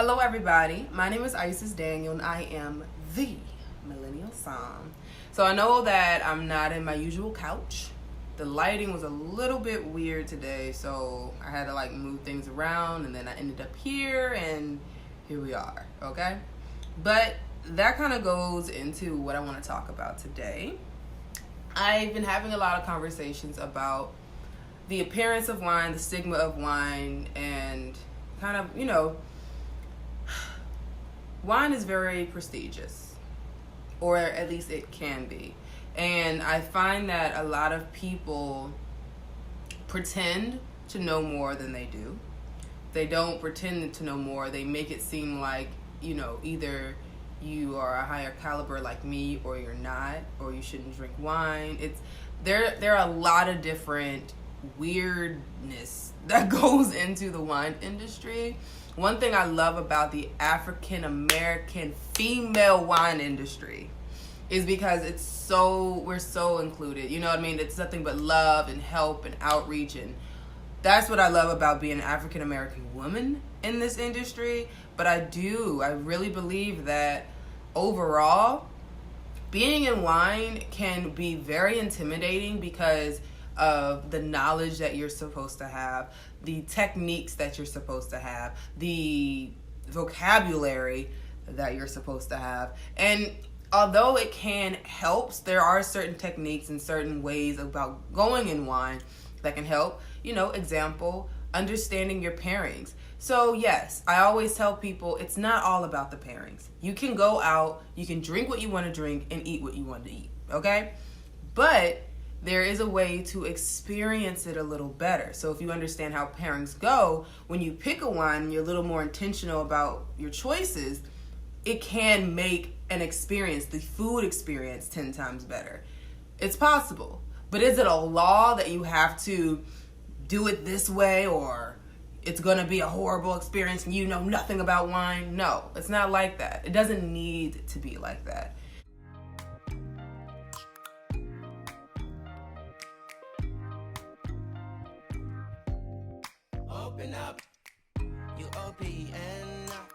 Hello everybody, my name is Isis Daniel and I am the Millennial Psalm. So I know that I'm not in my usual couch. The lighting was a little bit weird today, so I had to move things around, and then I ended up here, and here we are, okay? But that kind of goes into what I want to talk about today. I've been having a lot of conversations about the appearance of wine, the stigma of wine, and kind of, wine is very prestigious, or at least it can be. And I find that a lot of people pretend to know more than they do. They don't pretend to know more. They make it seem like, either you are a higher caliber like me or you're not, or you shouldn't drink wine. There are a lot of different weirdness that goes into the wine industry. One thing I love about the African American female wine industry is because we're so included. You know what I mean? It's nothing but love and help and outreach, and that's what I love about being an African American woman in this industry. But I really believe that overall, being in wine can be very intimidating because of the knowledge that you're supposed to have, the techniques that you're supposed to have, the vocabulary that you're supposed to have. And although it can help, there are certain techniques and certain ways about going in wine that can help. Example, understanding your pairings. So yes, I always tell people it's not all about the pairings. You can go out, you can drink what you want to drink and eat what you want to eat, okay? But there is a way to experience it a little better. So if you understand how pairings go, when you pick a wine and you're a little more intentional about your choices, it can make an experience, the food experience, 10 times better. It's possible. But is it a law that you have to do it this way, or it's going to be a horrible experience and you know nothing about wine? No, it's not like that. It doesn't need to be like that. Open up. You open up.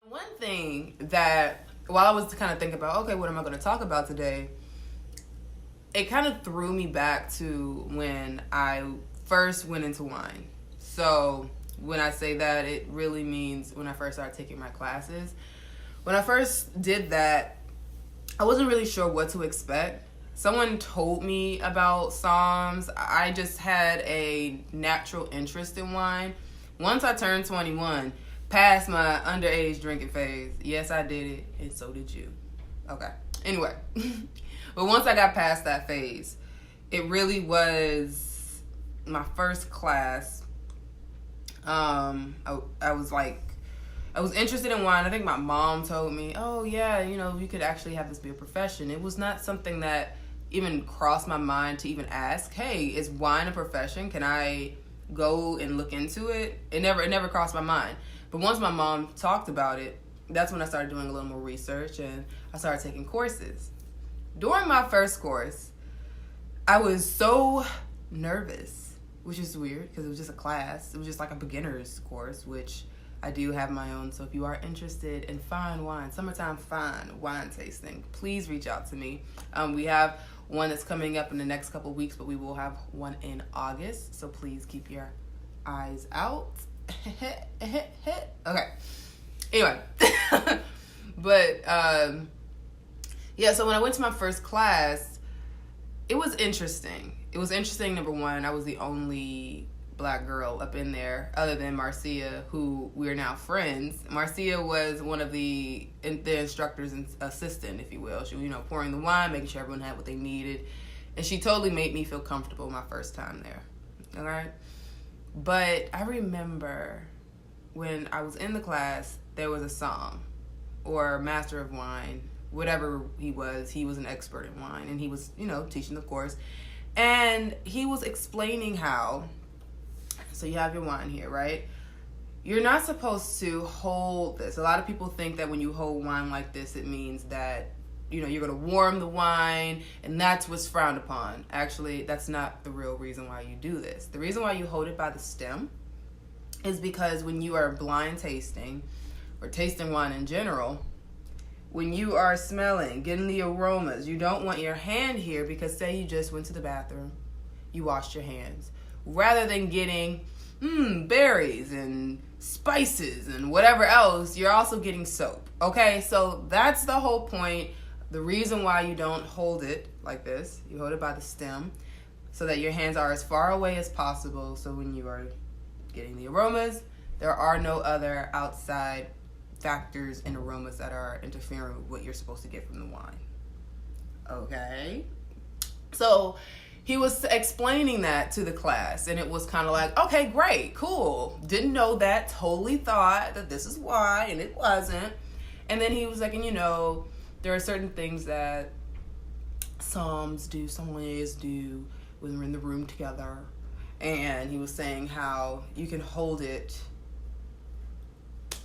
One thing that, while I was kind of thinking about, okay, what am I going to talk about today? It kind of threw me back to when I first went into wine. So when I say that, it really means when I first started taking my classes. When I first did that, I wasn't really sure what to expect. Someone told me about Psalms. I just had a natural interest in wine. Once I turned 21, past my underage drinking phase. Yes, I did it, and so did you. Okay. Anyway, but once I got past that phase, it really was my first class. I was interested in wine. I think my mom told me, oh yeah, you could actually have this be a profession. It was not something that even crossed my mind to even ask, hey, is wine a profession? Can I go and look into it? It never crossed my mind. But once my mom talked about it, that's when I started doing a little more research and I started taking courses. During my first course, I was so nervous, which is weird because it was just a class. It was just like a beginner's course, which I do have my own. So if you are interested in fine wine, summertime fine wine tasting, please reach out to me. We have one that's coming up in the next couple weeks, but we will have one in August. So please keep your eyes out. Okay. Anyway. But, yeah, so when I went to my first class, it was interesting. It was interesting, number one, I was the only black girl up in there, other than Marcia, who we're now friends. Marcia was one of the instructor's assistant, if you will. She was, pouring the wine, making sure everyone had what they needed. And she totally made me feel comfortable my first time there. All right? But I remember when I was in the class, there was a song or master of wine, whatever he was an expert in wine, and he was, teaching the course. And he was explaining how, so you have your wine here, right? You're not supposed to hold this. A lot of people think that when you hold wine like this, it means that, you're going to warm the wine, and that's what's frowned upon. Actually, that's not the real reason why you do this. The reason why you hold it by the stem is because when you are blind tasting or tasting wine in general, when you are smelling, getting the aromas, you don't want your hand here because say you just went to the bathroom, you washed your hands. Rather than getting berries and spices and whatever else, you're also getting soap. Okay, so that's the whole point. The reason why you don't hold it like this, you hold it by the stem so that your hands are as far away as possible. So when you are getting the aromas, there are no other outside factors and aromas that are interfering with what you're supposed to get from the wine. Okay? So he was explaining that to the class, and it was kind of like, okay, great, cool. Didn't know that, totally thought that this is why, and it wasn't. And then he was like, and there are certain things that sommeliers do when we're in the room together. And he was saying how you can hold it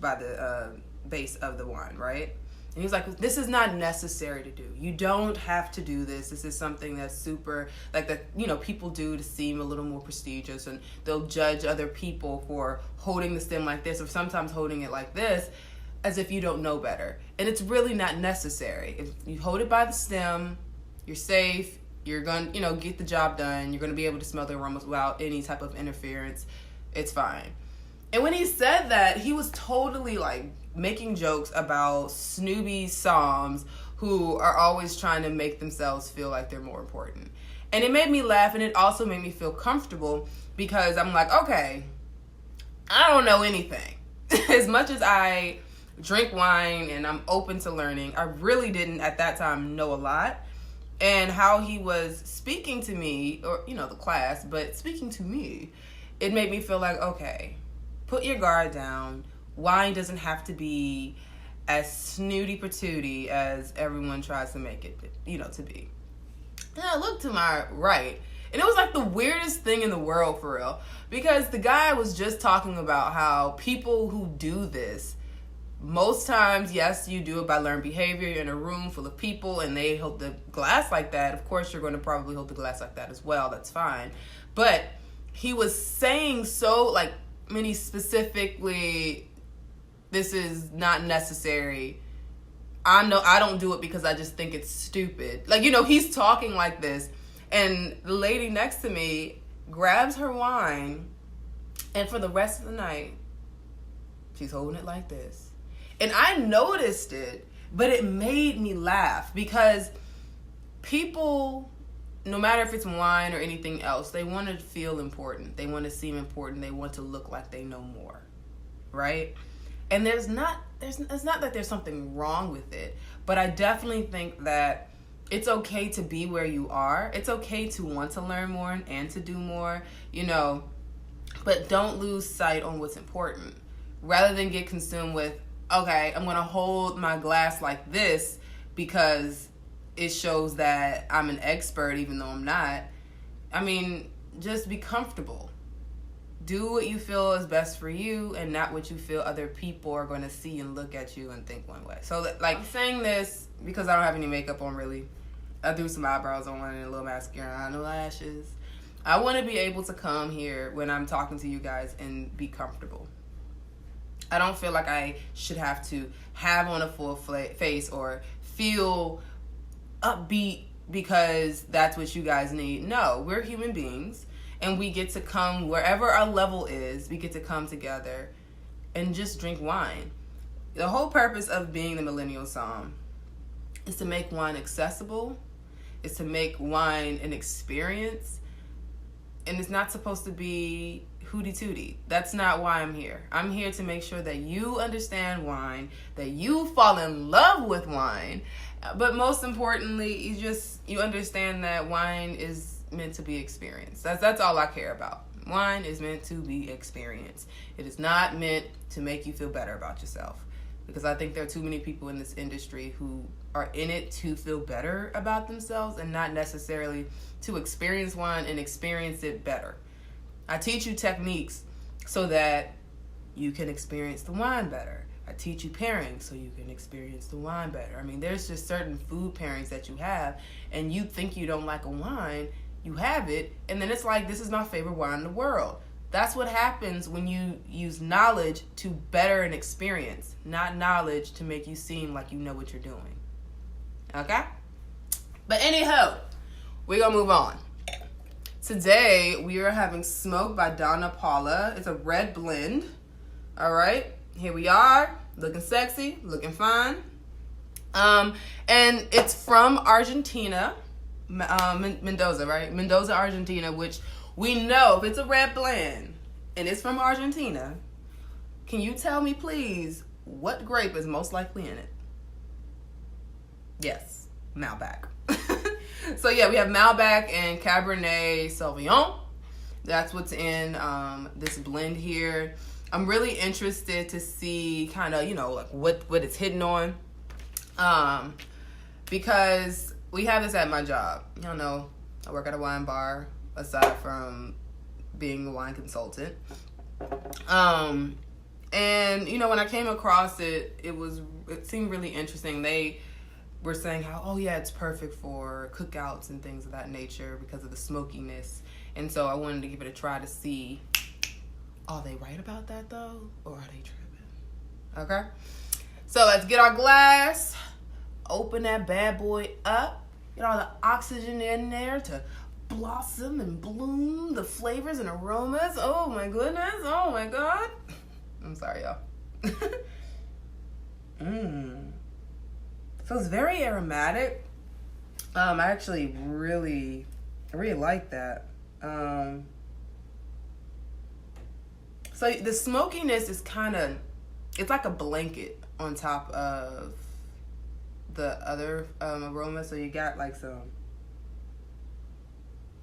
by the base of the wine, right? And he was like, this is not necessary to do. You don't have to do this. This is something that's super, like that, people do to seem a little more prestigious, and they'll judge other people for holding the stem like this or sometimes holding it like this as if you don't know better. And it's really not necessary. If you hold it by the stem, you're safe. You're going to, get the job done. You're going to be able to smell the aromas without any type of interference. It's fine. And when he said that, he was totally like making jokes about snoobie somms who are always trying to make themselves feel like they're more important. And it made me laugh, and it also made me feel comfortable because I'm like, okay, I don't know anything. As much as I drink wine and I'm open to learning, I really didn't at that time know a lot. And how he was speaking to me, or, the class, but speaking to me, it made me feel like, okay, put your guard down. Wine doesn't have to be as snooty patooty as everyone tries to make it, to be. And I looked to my right, and it was like the weirdest thing in the world, for real, because the guy was just talking about how people who do this, most times, yes, you do it by learned behavior. You're in a room full of people and they hold the glass like that. Of course, you're going to probably hold the glass like that as well. That's fine. But he was saying many specifically, this is not necessary. I don't do it because I just think it's stupid. He's talking like this. And the lady next to me grabs her wine, and for the rest of the night, she's holding it like this. And I noticed it, but it made me laugh because people, no matter if it's wine or anything else, they want to feel important. They want to seem important. They want to look like they know more, right? And it's not that there's something wrong with it, but I definitely think that it's okay to be where you are. It's okay to want to learn more and to do more, but don't lose sight on what's important. Rather than get consumed with, okay, I'm going to hold my glass like this because it shows that I'm an expert even though I'm not. I mean, just be comfortable. Do what you feel is best for you and not what you feel other people are going to see and look at you and think one way. So, I'm saying this because I don't have any makeup on, really. I threw some eyebrows on and a little mascara, no lashes. I want to be able to come here when I'm talking to you guys and be comfortable. I don't feel like I should have to have on a full face or feel upbeat because that's what you guys need. No, we're human beings, and we get to come wherever our level is. We get to come together and just drink wine. The whole purpose of being the Millennial Somm is to make wine accessible, is to make wine an experience, and it's not supposed to be hooty tooty. That's not why I'm here. I'm here to make sure that you understand wine, that you fall in love with wine, but most importantly, you understand that wine is meant to be experienced. That's all I care about. Wine is meant to be experienced. It is not meant to make you feel better about yourself, because I think there are too many people in this industry who are in it to feel better about themselves and not necessarily to experience wine and experience it better. I teach you techniques so that you can experience the wine better. I teach you pairings so you can experience the wine better. I mean, there's just certain food pairings that you have, and you think you don't like a wine, you have it, and then it's like, this is my favorite wine in the world. That's what happens when you use knowledge to better an experience, not knowledge to make you seem like you know what you're doing. Okay? But anyhow, we're going to move on. Today, we are having Smoke by Dona Paula. It's a red blend. All right? Here we are. Looking sexy. Looking fine. And it's from Argentina. Mendoza, right? Mendoza, Argentina, which we know if it's a red blend and it's from Argentina, can you tell me, please, what grape is most likely in it? Yes, Malbec. So, yeah, we have Malbec and Cabernet Sauvignon. That's what's in this blend here. I'm really interested to see kind of, like what it's hitting on. Because we have this at my job. Y'all know I work at a wine bar aside from being a wine consultant. And when I came across it, it seemed really interesting. They were saying how, oh yeah, it's perfect for cookouts and things of that nature because of the smokiness. And so I wanted to give it a try to see, are they right about that though? Or are they tripping? Okay. So let's get our glass, open that bad boy up, get all the oxygen in there to blossom and bloom the flavors and aromas. Oh my goodness. Oh my God. I'm sorry, y'all. So it's very aromatic. I actually really like that. So the smokiness is it's like a blanket on top of the other aroma. So you got like it's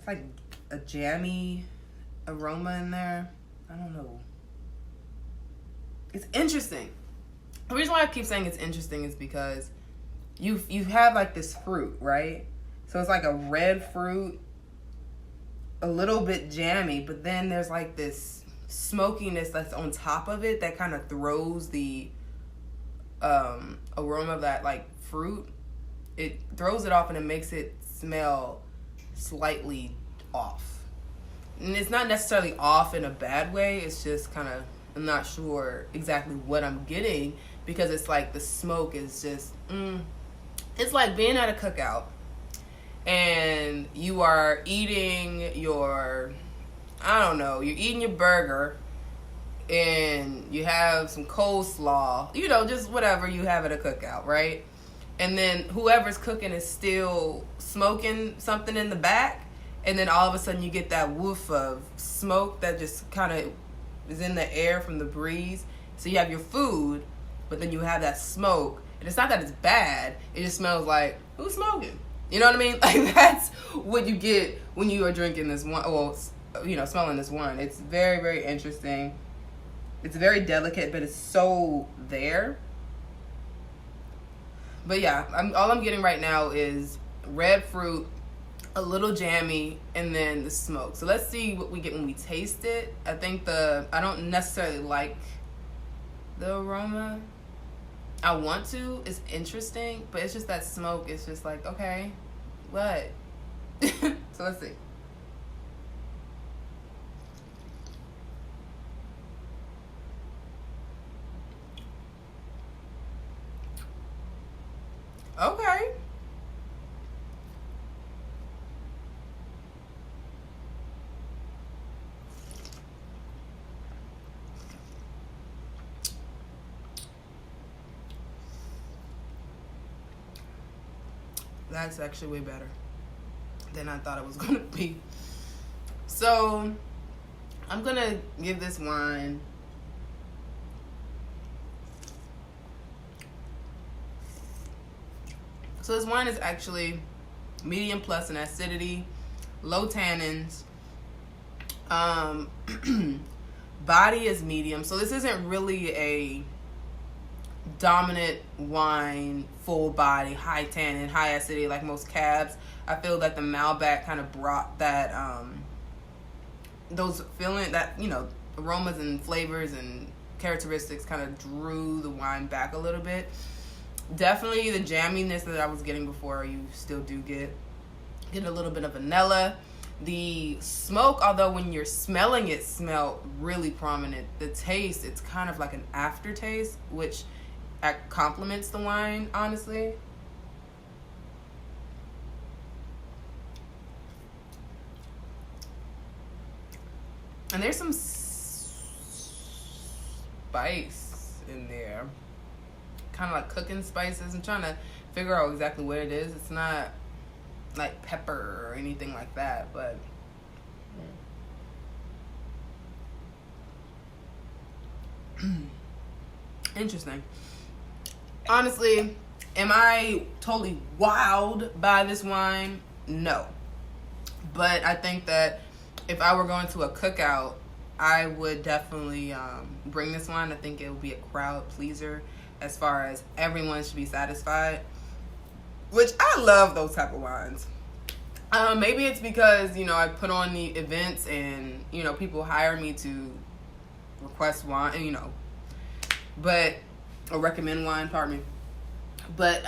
like a jammy aroma in there. I don't know. It's interesting. The reason why I keep saying it's interesting is because you have like this fruit, right? So it's like a red fruit, a little bit jammy, but then there's like this smokiness that's on top of it that kind of throws the aroma of that like fruit. It throws it off and it makes it smell slightly off. And it's not necessarily off in a bad way. It's just kind of, I'm not sure exactly what I'm getting because it's like the smoke is just, it's like being at a cookout and you are eating your, you're eating your burger and you have some coleslaw, just whatever you have at a cookout, right? And then whoever's cooking is still smoking something in the back, and then all of a sudden you get that woof of smoke that just kind of is in the air from the breeze. So you have your food, but then you have that smoke, and it's not that it's bad, it just smells like, who's smoking? You know what I mean? Like, that's what you get when you are drinking this wine, smelling this wine. It's very, very interesting. It's very delicate, but it's so there. But yeah, all I'm getting right now is red fruit, a little jammy, and then the smoke. So let's see what we get when we taste it. I think I don't necessarily like the aroma. I want to. It's interesting, but it's just that smoke. It's just like, okay, what? So let's see. Okay. That's actually way better than I thought it was going to be. So, I'm going to give this wine So this wine is actually medium plus in acidity, low tannins. Body is medium. So this isn't really a dominant wine, full body, high tannin, high acidity like most cabs. I feel that the Malbec kind of brought that those feeling that, aromas and flavors and characteristics kind of drew the wine back a little bit. Definitely the jamminess that I was getting before, you still do get a little bit of vanilla. The smoke, although when you're smelling it, smell really prominent. The taste, it's kind of like an aftertaste, which complements the wine, honestly. And there's some spice in there, kind of like cooking spices. I'm trying to figure out exactly what it is. It's not like pepper or anything like that, but interesting. Honestly, am I totally wowed by this wine? No. But I think that if I were going to a cookout, I would definitely bring this wine. I think it would be a crowd pleaser as far as everyone should be satisfied, which I love those type of wines. Maybe it's because, I put on the events and, people hire me to request wine, or recommend wine, pardon me. But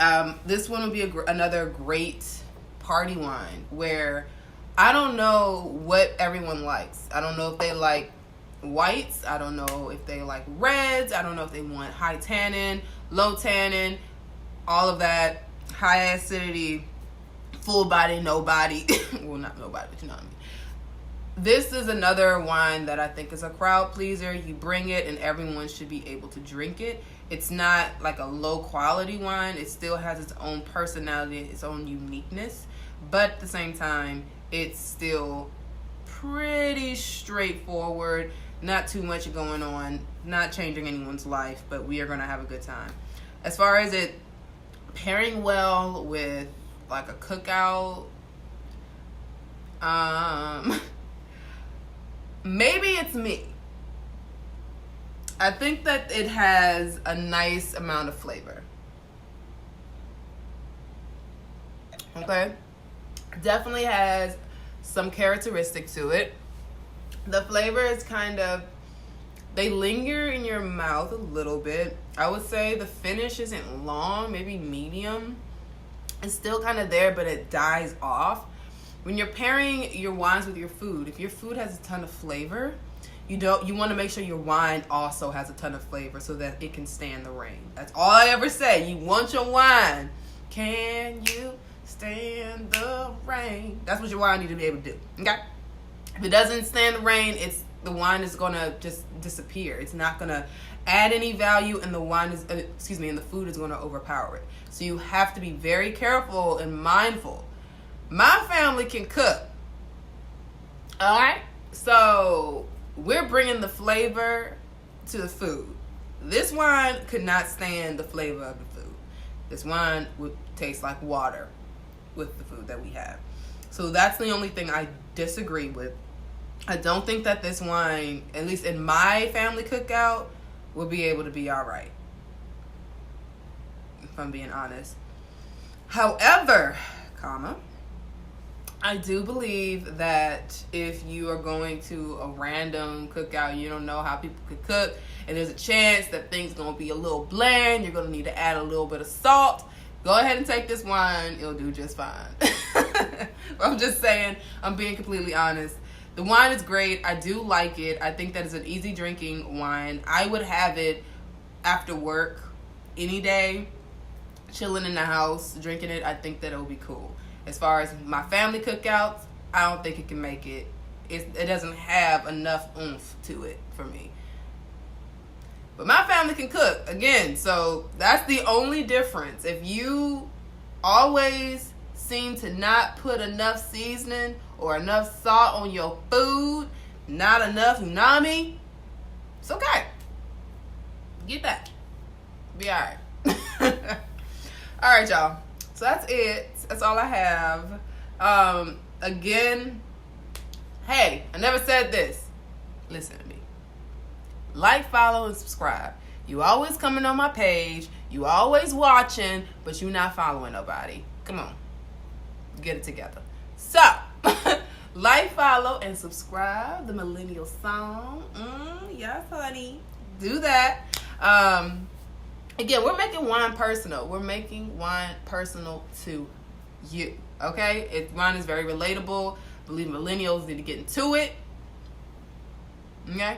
this one would be another great party wine where I don't know what everyone likes. I don't know if they like whites. I don't know if they like reds. I don't know if they want high tannin, low tannin, all of that, high acidity, full body, no body. Well, not no body, but you know what I mean. This is another wine that I think is a crowd pleaser. You bring it and everyone should be able to drink it. It's not like a low quality wine. It still has its own personality, its own uniqueness. But at the same time, it's still pretty straightforward. Not too much going on. Not changing anyone's life, but we are going to have a good time. As far as it pairing well with like a cookout, maybe it's me. I think that it has a nice amount of flavor. Okay? Definitely has some characteristic to it. The flavor is kind of, they linger in your mouth a little bit. I would say the finish isn't long, maybe medium. It's still kind of there, but it dies off. When you're pairing your wines with your food, if your food has a ton of flavor, you want to make sure your wine also has a ton of flavor so that it can stand the rain. That's all I ever say. You want your wine. Can you stand the rain? That's what your wine need to be able to do. Okay? If it doesn't stand the rain, the wine is gonna just disappear. It's not gonna add any value, and the wine is, and the food is gonna overpower it. So you have to be very careful and mindful. My family can cook. All right, so we're bringing the flavor to the food. This wine could not stand the flavor of the food. This wine would taste like water with the food that we have. So that's the only thing I disagree with. I don't think that this wine, at least in my family cookout, will be able to be all right, if I'm being honest. However, I do believe that if you are going to a random cookout, you don't know how people could cook, and there's a chance that things going to be a little bland, you're going to need to add a little bit of salt, go ahead and take this wine. It'll do just fine. I'm just saying, I'm being completely honest. The wine is great. I do like it. I think that it's an easy drinking wine. I would have it after work any day, chilling in the house, drinking it. I think that it'll be cool. As far as my family cookouts, I don't think it can make it. It doesn't have enough oomph to it for me. But my family can cook, again, so that's the only difference. If you always seem to not put enough seasoning or enough salt on your food, not enough umami, it's okay. Get that. Be all right. All right, y'all. So that's it. That's all I have. Again, hey, I never said this. Listen to me. Like, follow, and subscribe. You always coming on my page. You always watching, but you not following nobody. Come on. Get it together. So, like, follow, and subscribe. The millennial song. Yes, honey. Do that. Again, we're making wine personal. We're making wine personal to you. Okay? Wine is very relatable, believe millennials need to get into it. Okay?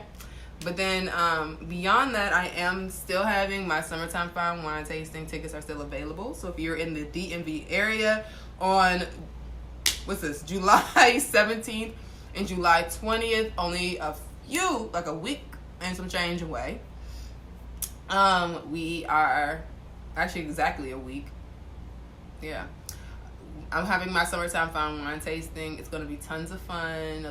But then beyond that, I am still having my summertime fine wine tasting. Tickets are still available. So if you're in the DMV area on, July 17th and July 20th, only a few, like a week and some change away. We are actually exactly a week. Yeah. I'm having my summertime fine wine tasting. It's going to be tons of fun,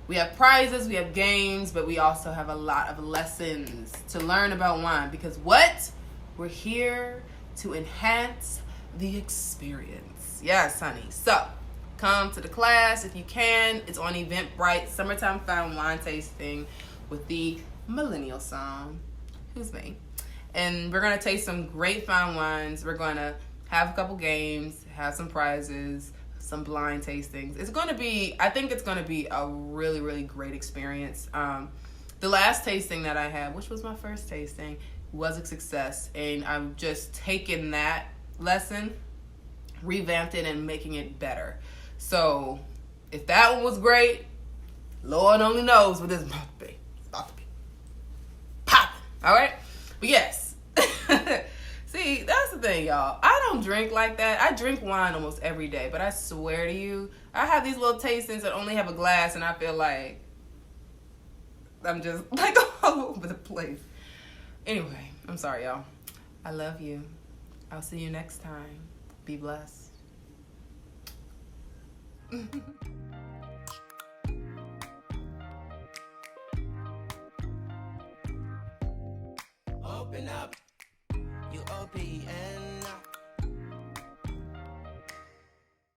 we have prizes, we have games, but we also have a lot of lessons to learn about wine because we're here to enhance the experience. Yes, honey. So, come to the class if you can. It's on Eventbrite, Summertime Fine Wine Tasting with the Millennial Song, who's me. And we're going to taste some great fine wines. We're going to have a couple games, have some prizes, some blind tastings. I think it's going to be a really, really great experience. The last tasting that I had, which was my first tasting, was a success. And I've just taken that lesson, revamped it, and making it better. So if that one was great, Lord only knows what this is about to be. It's about to be popping. All right? But yes. See, that's the thing, y'all. I don't drink like that. I drink wine almost every day, but I swear to you, I have these little tastings that only have a glass, and I feel like I'm just like all over the place. Anyway, I'm sorry, y'all. I love you. I'll see you next time. Be blessed. Open up. UOPN.